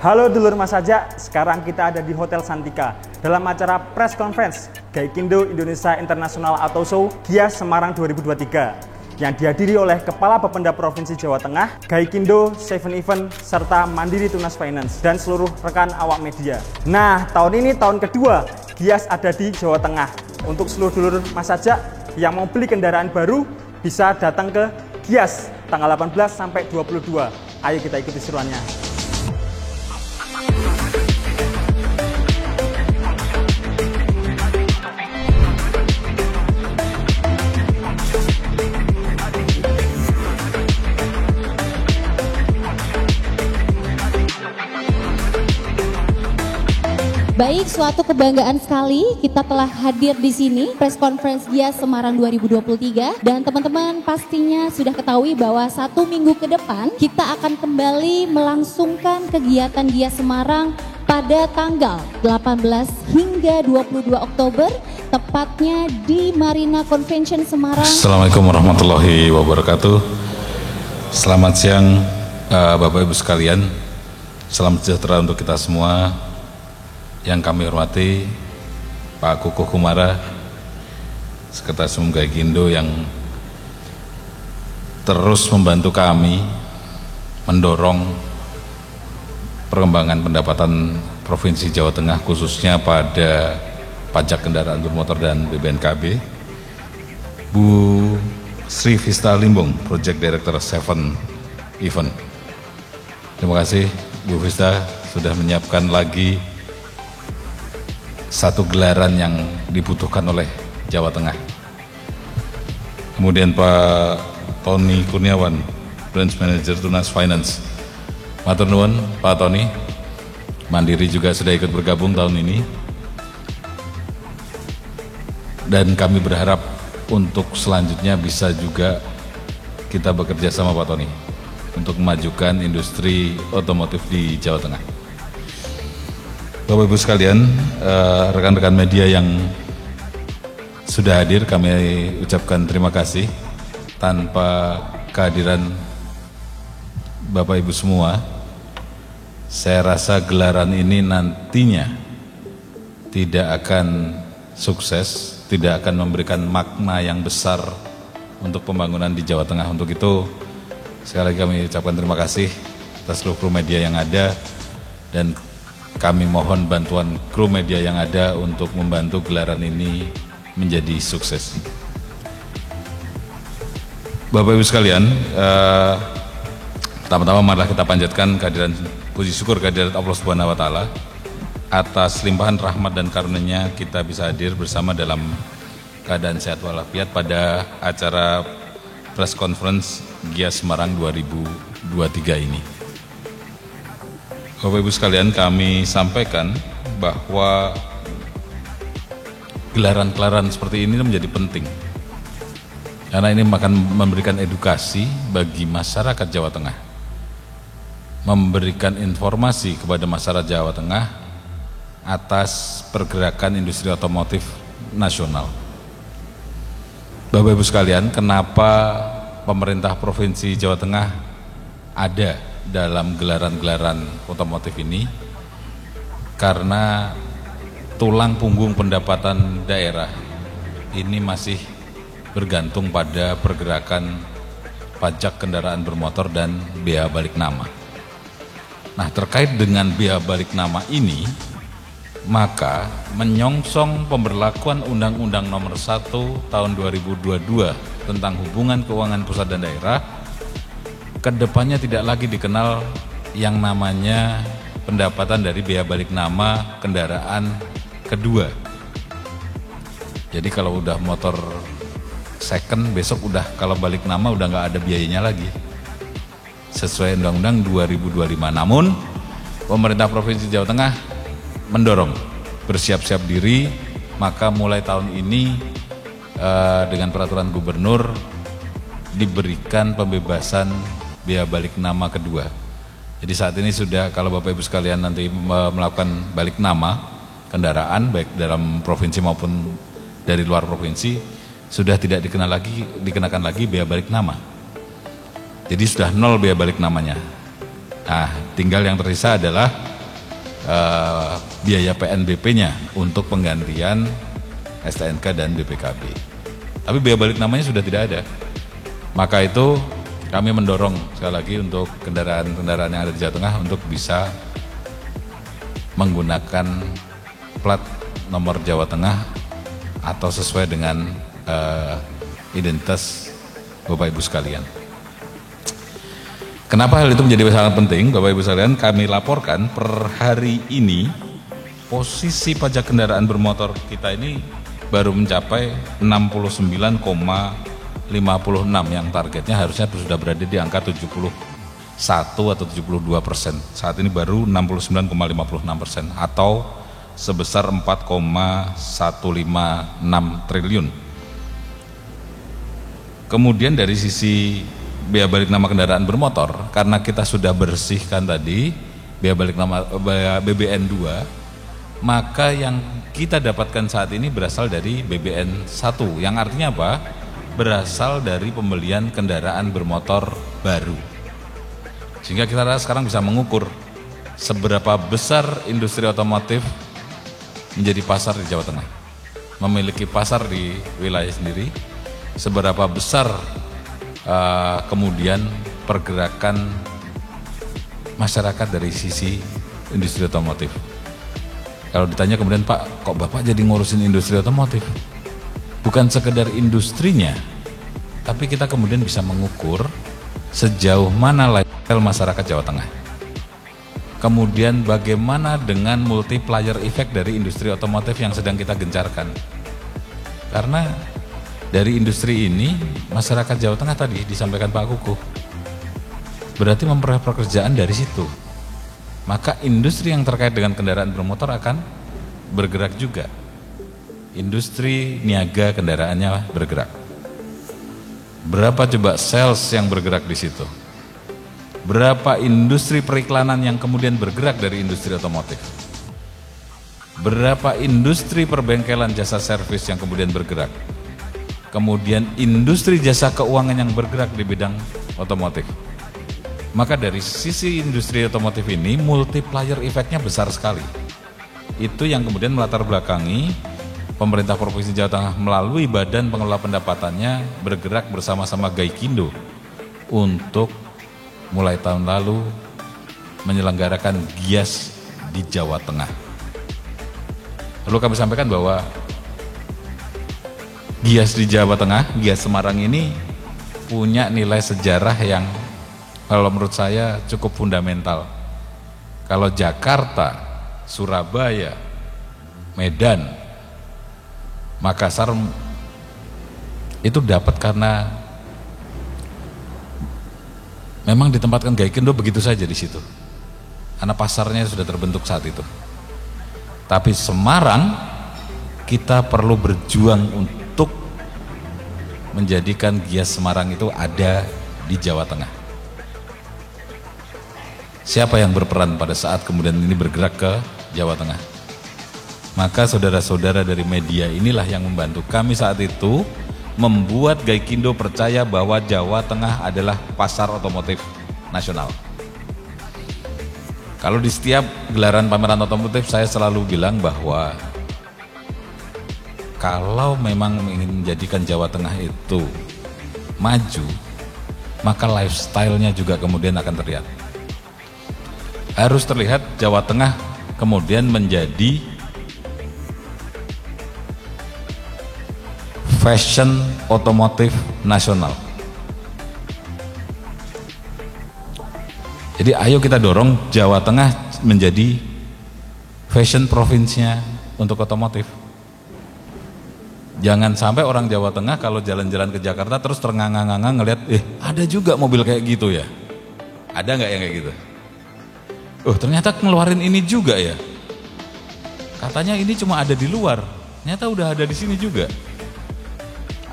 Halo dulur Mas Saja, sekarang kita ada di Hotel Santika dalam acara press conference Gaikindo Indonesia International Auto Show Gias Semarang 2023 yang dihadiri oleh Kepala Bapenda Provinsi Jawa Tengah, Gaikindo, Seven Event, serta Mandiri Tunas Finance dan seluruh rekan awak media. Nah, tahun ini tahun kedua Gias ada di Jawa Tengah. Untuk seluruh dulur Mas Saja yang mau beli kendaraan baru bisa datang ke Gias tanggal 18 sampai 22. Ayo kita ikuti seruannya. Baik, suatu kebanggaan sekali kita telah hadir di sini press conference Gias Semarang 2023 dan teman-teman pastinya sudah ketahui bahwa 1 minggu ke depan kita akan kembali melangsungkan kegiatan Gias Semarang pada tanggal 18 hingga 22 Oktober tepatnya di Marina Convention Semarang. Assalamualaikum warahmatullahi wabarakatuh. Selamat siang Bapak Ibu sekalian. Salam sejahtera untuk kita semua. Yang kami hormati Pak Kukuh Kumara, Sekretaris Umum Gaikindo yang terus membantu kami mendorong perkembangan pendapatan Provinsi Jawa Tengah khususnya pada pajak kendaraan bermotor dan BPNKB. Bu Sri Vista Limbong, Project Director Seven Event. Terima kasih Bu Vista sudah menyiapkan lagi satu gelaran yang dibutuhkan oleh Jawa Tengah. Kemudian Pak Tony Kurniawan, Branch Manager Tunas Finance. Matur nuwun Pak Tony. Mandiri juga sudah ikut bergabung tahun ini. Dan kami berharap untuk selanjutnya bisa juga kita bekerja sama Pak Tony untuk memajukan industri otomotif di Jawa Tengah. Bapak Ibu sekalian, rekan-rekan media yang sudah hadir kami ucapkan terima kasih. Tanpa kehadiran Bapak Ibu semua, saya rasa gelaran ini nantinya tidak akan sukses, tidak akan memberikan makna yang besar untuk pembangunan di Jawa Tengah. Untuk itu sekali lagi kami ucapkan terima kasih atas seluruh kru media yang ada dan kami mohon bantuan kru media yang ada untuk membantu gelaran ini menjadi sukses. Bapak Ibu sekalian, pertama-tama marilah kita panjatkan kehadiran puji syukur kehadirat Allah Subhanahu wa taala atas limpahan rahmat dan karunia kita bisa hadir bersama dalam keadaan sehat walafiat pada acara press conference Gias Semarang 2023 ini. Bapak Ibu sekalian, kami sampaikan bahwa gelaran-gelaran seperti ini menjadi penting karena ini akan memberikan edukasi bagi masyarakat Jawa Tengah, memberikan informasi kepada masyarakat Jawa Tengah atas pergerakan industri otomotif nasional. Bapak Ibu sekalian, kenapa pemerintah Provinsi Jawa Tengah ada dalam gelaran-gelaran otomotif ini? Karena tulang punggung pendapatan daerah ini masih bergantung pada pergerakan pajak kendaraan bermotor dan bea balik nama. Nah, terkait dengan bea balik nama ini, maka menyongsong pemberlakuan Undang-Undang Nomor 1 Tahun 2022 tentang hubungan keuangan pusat dan daerah, kedepannya tidak lagi dikenal yang namanya pendapatan dari bea balik nama kendaraan kedua. Jadi kalau udah motor second, besok udah kalau balik nama udah nggak ada biayanya lagi sesuai Undang-Undang 2025. Namun pemerintah Provinsi Jawa Tengah mendorong bersiap-siap diri, maka mulai tahun ini dengan peraturan gubernur diberikan pembebasan bea balik nama kedua. Jadi saat ini sudah, kalau Bapak Ibu sekalian nanti melakukan balik nama kendaraan baik dalam provinsi maupun dari luar provinsi, sudah tidak dikenakan lagi bea balik nama. Jadi sudah nol bea balik namanya. Nah, tinggal yang tersisa adalah biaya PNBP-nya untuk penggantian STNK dan BPKB. Tapi biaya balik namanya sudah tidak ada. Maka itu kami mendorong sekali lagi untuk kendaraan-kendaraan yang ada di Jawa Tengah untuk bisa menggunakan plat nomor Jawa Tengah atau sesuai dengan identitas Bapak Ibu sekalian. Kenapa hal itu menjadi sangat penting, Bapak Ibu sekalian? Kami laporkan per hari ini posisi pajak kendaraan bermotor kita ini baru mencapai 69,56 yang targetnya harusnya sudah berada di angka 71 atau 72%. Saat ini baru 69,56% atau sebesar 4,156 triliun. Kemudian dari sisi biaya balik nama kendaraan bermotor, karena kita sudah bersihkan tadi biaya balik nama BBN 2, maka yang kita dapatkan saat ini berasal dari BBN 1, yang artinya apa? Berasal dari pembelian kendaraan bermotor baru. Sehingga kita sekarang bisa mengukur seberapa besar industri otomotif menjadi pasar di Jawa Tengah, memiliki pasar di wilayah sendiri, seberapa besar kemudian pergerakan masyarakat dari sisi industri otomotif. Kalau ditanya kemudian, Pak, kok Bapak jadi ngurusin industri otomotif? Bukan sekedar industrinya, tapi kita kemudian bisa mengukur sejauh mana lifestyle masyarakat Jawa Tengah. Kemudian bagaimana dengan multiplier effect dari industri otomotif yang sedang kita gencarkan. Karena dari industri ini, masyarakat Jawa Tengah tadi disampaikan Pak Kukuh, berarti memperoleh pekerjaan dari situ. Maka industri yang terkait dengan kendaraan bermotor akan bergerak juga. Industri niaga kendaraannya bergerak. Berapa coba sales yang bergerak di situ? Berapa industri periklanan yang kemudian bergerak dari industri otomotif? Berapa industri perbengkelan jasa servis yang kemudian bergerak? Kemudian industri jasa keuangan yang bergerak di bidang otomotif. Maka dari sisi industri otomotif ini multiplier efeknya besar sekali. Itu yang kemudian melatar belakangi pemerintah Provinsi Jawa Tengah melalui Badan Pengelola Pendapatannya bergerak bersama-sama Gaikindo untuk mulai tahun lalu menyelenggarakan GIAS di Jawa Tengah. Perlu kami sampaikan bahwa GIAS di Jawa Tengah, GIAS Semarang ini punya nilai sejarah yang kalau menurut saya cukup fundamental. Kalau Jakarta, Surabaya, Medan, Makassar itu dapat karena memang ditempatkan Gaikindo begitu saja di situ. Karena pasarnya sudah terbentuk saat itu. Tapi Semarang kita perlu berjuang untuk menjadikan GIAS Semarang itu ada di Jawa Tengah. Siapa yang berperan pada saat kemudian ini bergerak ke Jawa Tengah? Maka saudara-saudara dari media inilah yang membantu kami saat itu membuat Gaikindo percaya bahwa Jawa Tengah adalah pasar otomotif nasional. Kalau di setiap gelaran pameran otomotif saya selalu bilang bahwa kalau memang ingin menjadikan Jawa Tengah itu maju, maka lifestyle-nya juga kemudian akan terlihat. Harus terlihat Jawa Tengah kemudian menjadi fashion otomotif nasional. Jadi ayo kita dorong Jawa Tengah menjadi fashion provinsinya untuk otomotif. Jangan sampai orang Jawa Tengah kalau jalan-jalan ke Jakarta terus ternganga-nganga ngelihat, ada juga mobil kayak gitu ya. Ada nggak yang kayak gitu? Ternyata ngeluarin ini juga ya. Katanya ini cuma ada di luar, ternyata udah ada di sini juga.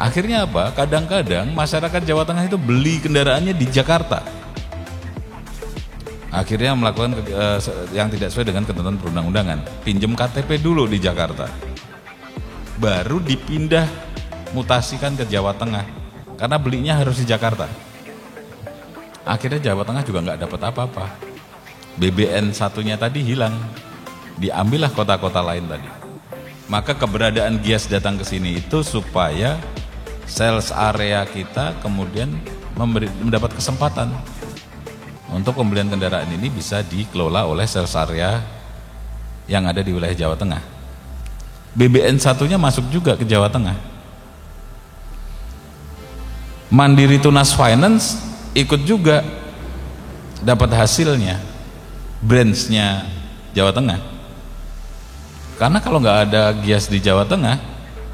Akhirnya apa? Kadang-kadang masyarakat Jawa Tengah itu beli kendaraannya di Jakarta. Akhirnya melakukan yang tidak sesuai dengan ketentuan perundang-undangan. Pinjem KTP dulu di Jakarta. Baru dipindah mutasikan ke Jawa Tengah. Karena belinya harus di Jakarta. Akhirnya Jawa Tengah juga nggak dapat apa-apa. BBN satunya tadi hilang. diambillah kota-kota lain tadi. Maka keberadaan Gias datang ke sini itu supaya sales area kita kemudian mendapat kesempatan untuk pembelian kendaraan ini bisa dikelola oleh sales area yang ada di wilayah Jawa Tengah. BBN satunya masuk juga ke Jawa Tengah. Mandiri Tunas Finance ikut juga dapat hasilnya, branchnya Jawa Tengah. Karena kalau nggak ada Gias di Jawa Tengah,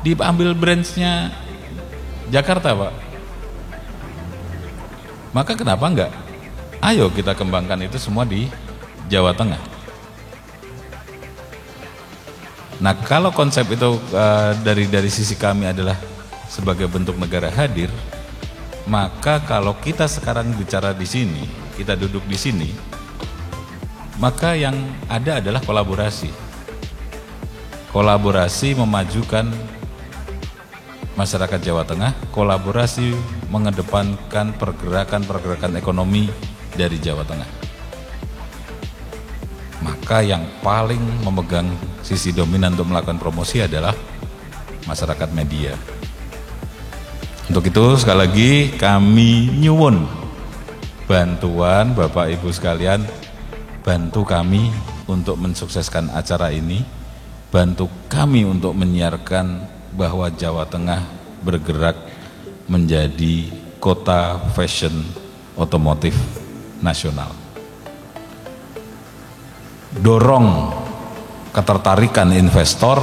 diambil branchnya Jakarta, Pak. Maka kenapa enggak? Ayo kita kembangkan itu semua di Jawa Tengah. Nah, kalau konsep itu dari sisi kami adalah sebagai bentuk negara hadir, maka kalau kita sekarang bicara di sini, kita duduk di sini, maka yang ada adalah kolaborasi. Kolaborasi memajukan masyarakat Jawa Tengah, kolaborasi mengedepankan pergerakan ekonomi dari Jawa Tengah. Maka yang paling memegang sisi dominan untuk melakukan promosi adalah masyarakat media. Untuk itu sekali lagi kami nyuwun bantuan Bapak Ibu sekalian, bantu kami untuk mensukseskan acara ini, bantu kami untuk menyiarkan bahwa Jawa Tengah bergerak menjadi kota fashion otomotif nasional. Dorong ketertarikan investor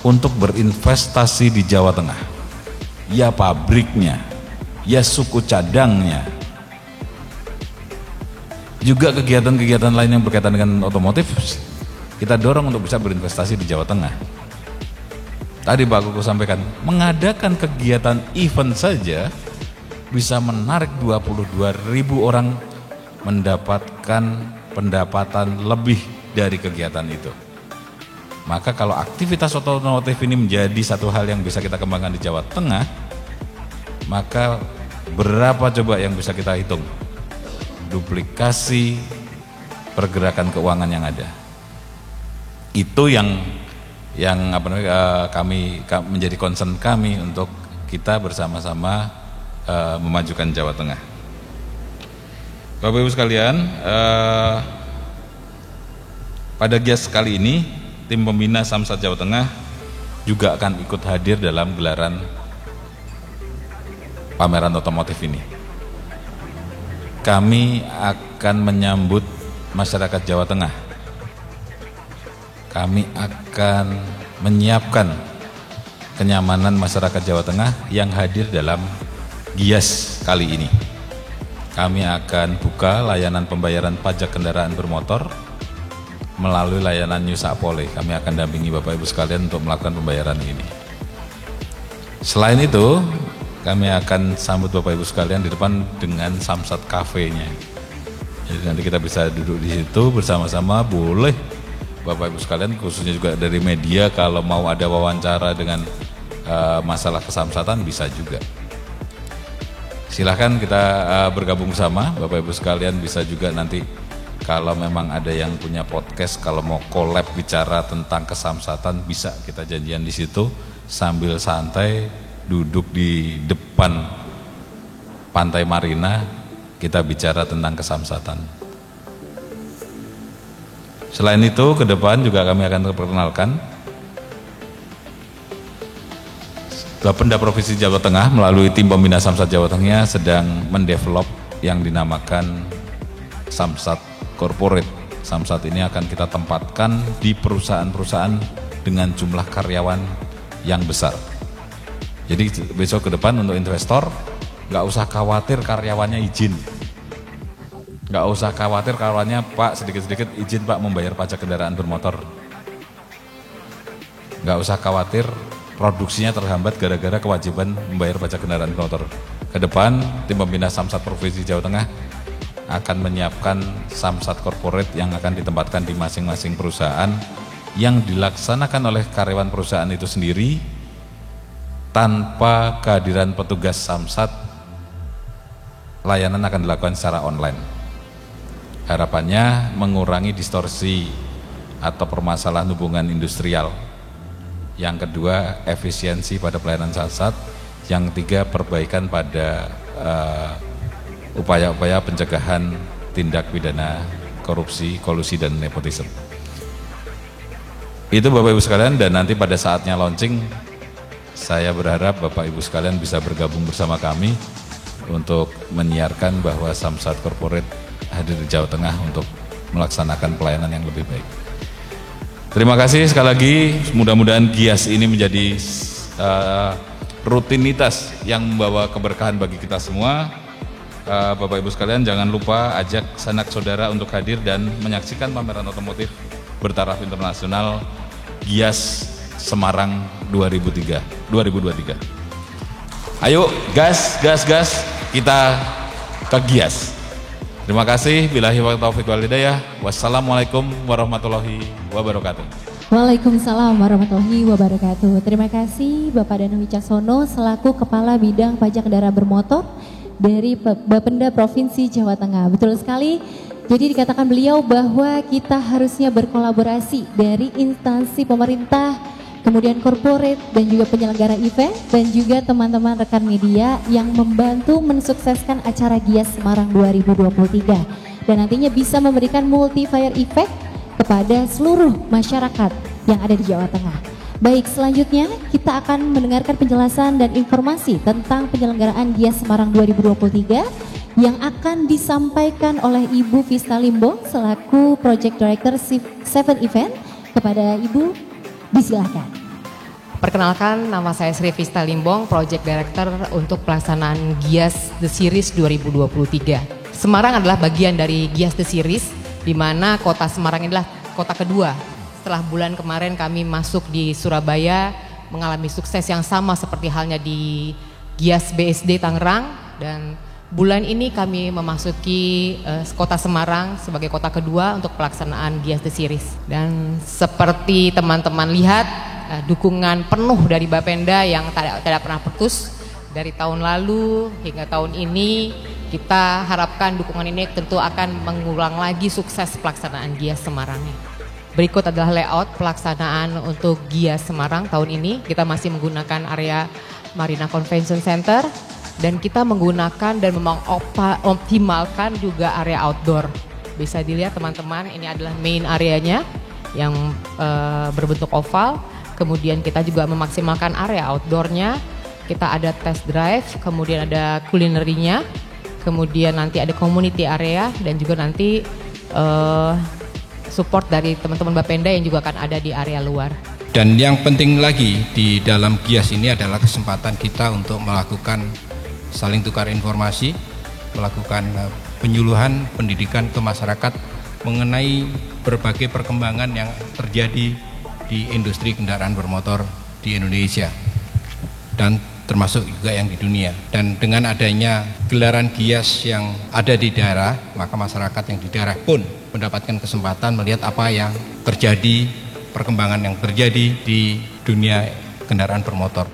untuk berinvestasi di Jawa Tengah. Ya pabriknya, ya suku cadangnya. Juga kegiatan-kegiatan lain yang berkaitan dengan otomotif kita dorong untuk bisa berinvestasi di Jawa Tengah. Tadi Pak Kuku sampaikan, mengadakan kegiatan event saja bisa menarik 22.000 orang mendapatkan pendapatan lebih dari kegiatan itu. Maka kalau aktivitas otomotif ini menjadi satu hal yang bisa kita kembangkan di Jawa Tengah, maka berapa coba yang bisa kita hitung duplikasi pergerakan keuangan yang ada. Itu yang kami menjadi concern kami untuk kita bersama-sama memajukan Jawa Tengah. Bapak Ibu sekalian, pada Gias kali ini tim pembina Samsat Jawa Tengah juga akan ikut hadir dalam gelaran pameran otomotif ini. Kami akan menyambut masyarakat Jawa Tengah. Kami akan menyiapkan kenyamanan masyarakat Jawa Tengah yang hadir dalam Gias kali ini. Kami akan buka layanan pembayaran pajak kendaraan bermotor melalui layanan New Sapole. Kami akan dampingi Bapak Ibu sekalian untuk melakukan pembayaran ini. Selain itu, kami akan sambut Bapak Ibu sekalian di depan dengan Samsat Cafe-nya. Jadi nanti kita bisa duduk di situ bersama-sama, boleh Bapak Ibu sekalian, khususnya juga dari media, kalau mau ada wawancara dengan masalah kesamsatan bisa juga. Silahkan kita bergabung bersama, Bapak Ibu sekalian bisa juga nanti kalau memang ada yang punya podcast, kalau mau collab bicara tentang kesamsatan bisa kita janjian di situ sambil santai duduk di depan Pantai Marina, kita bicara tentang kesamsatan. Selain itu, ke depan juga kami akan memperkenalkan Bapenda Provinsi Jawa Tengah melalui tim pembina Samsat Jawa Tengah sedang mendevelop yang dinamakan Samsat Corporate. Samsat ini akan kita tempatkan di perusahaan-perusahaan dengan jumlah karyawan yang besar. Jadi besok ke depan untuk investor nggak usah khawatir karyawannya izin, nggak usah khawatir karyawannya Pak sedikit-sedikit izin Pak membayar pajak kendaraan bermotor, nggak usah khawatir produksinya terhambat gara-gara kewajiban membayar pajak kendaraan bermotor. Ke depan tim pembina Samsat Provinsi Jawa Tengah akan menyiapkan Samsat Corporate yang akan ditempatkan di masing-masing perusahaan yang dilaksanakan oleh karyawan perusahaan itu sendiri tanpa kehadiran petugas Samsat. Layanan akan dilakukan secara online. Harapannya mengurangi distorsi atau permasalahan hubungan industrial. Yang kedua, efisiensi pada pelayanan SAT. Yang ketiga, perbaikan pada upaya-upaya pencegahan tindak pidana korupsi, kolusi, dan nepotisme. Itu Bapak Ibu sekalian, dan nanti pada saatnya launching, saya berharap Bapak Ibu sekalian bisa bergabung bersama kami untuk menyiarkan bahwa Samsat Corporate hadir di Jawa Tengah untuk melaksanakan pelayanan yang lebih baik. Terima kasih sekali lagi, mudah-mudahan GIAS ini menjadi rutinitas yang membawa keberkahan bagi kita semua. Bapak Ibu sekalian, jangan lupa ajak sanak saudara untuk hadir dan menyaksikan pameran otomotif bertaraf internasional GIAS Semarang 2023. Ayo gas, kita ke GIAS. Terima kasih. Billahi wa taufiq wal hidayah. Wassalamualaikum warahmatullahi wabarakatuh. Waalaikumsalam warahmatullahi wabarakatuh. Terima kasih Bapak Danang Wicaksono selaku Kepala Bidang Pajak Kendaraan Bermotor dari Bapenda Provinsi Jawa Tengah. Betul sekali. Jadi dikatakan beliau bahwa kita harusnya berkolaborasi dari instansi pemerintah, kemudian corporate dan juga penyelenggara event dan juga teman-teman rekan media yang membantu mensukseskan acara GIAS Semarang 2023 dan nantinya bisa memberikan multiplier effect kepada seluruh masyarakat yang ada di Jawa Tengah. Baik, selanjutnya kita akan mendengarkan penjelasan dan informasi tentang penyelenggaraan GIAS Semarang 2023 yang akan disampaikan oleh Ibu Vista Limbong selaku Project Director Seven Event. Kepada Ibu, disilakan. Perkenalkan, nama saya Sri Vista Limbong, Project Director untuk pelaksanaan GIAS The Series 2023. Semarang adalah bagian dari GIAS The Series, di mana kota Semarang adalah kota kedua. Setelah bulan kemarin kami masuk di Surabaya, mengalami sukses yang sama seperti halnya di GIAS BSD Tangerang, dan bulan ini kami memasuki kota Semarang sebagai kota kedua untuk pelaksanaan GIAS The Series. Dan seperti teman-teman lihat, dukungan penuh dari Bapenda yang tidak pernah putus dari tahun lalu hingga tahun ini. Kita harapkan dukungan ini tentu akan mengulang lagi sukses pelaksanaan GIAS Semarang. Berikut adalah layout pelaksanaan untuk GIAS Semarang tahun ini. Kita masih menggunakan area Marina Convention Center dan kita menggunakan dan mengoptimalkan juga area outdoor. Bisa dilihat teman-teman, ini adalah main areanya yang berbentuk oval. Kemudian kita juga memaksimalkan area outdoornya. Kita ada test drive, kemudian ada kulinerinya, kemudian nanti ada community area dan juga nanti support dari teman-teman Bapenda yang juga akan ada di area luar. Dan yang penting lagi di dalam GIAS ini adalah kesempatan kita untuk melakukan saling tukar informasi, melakukan penyuluhan pendidikan ke masyarakat mengenai berbagai perkembangan yang terjadi di industri kendaraan bermotor di Indonesia dan termasuk juga yang di dunia. Dan dengan adanya gelaran GIAS yang ada di daerah, maka masyarakat yang di daerah pun mendapatkan kesempatan melihat apa yang terjadi, perkembangan yang terjadi di dunia kendaraan bermotor.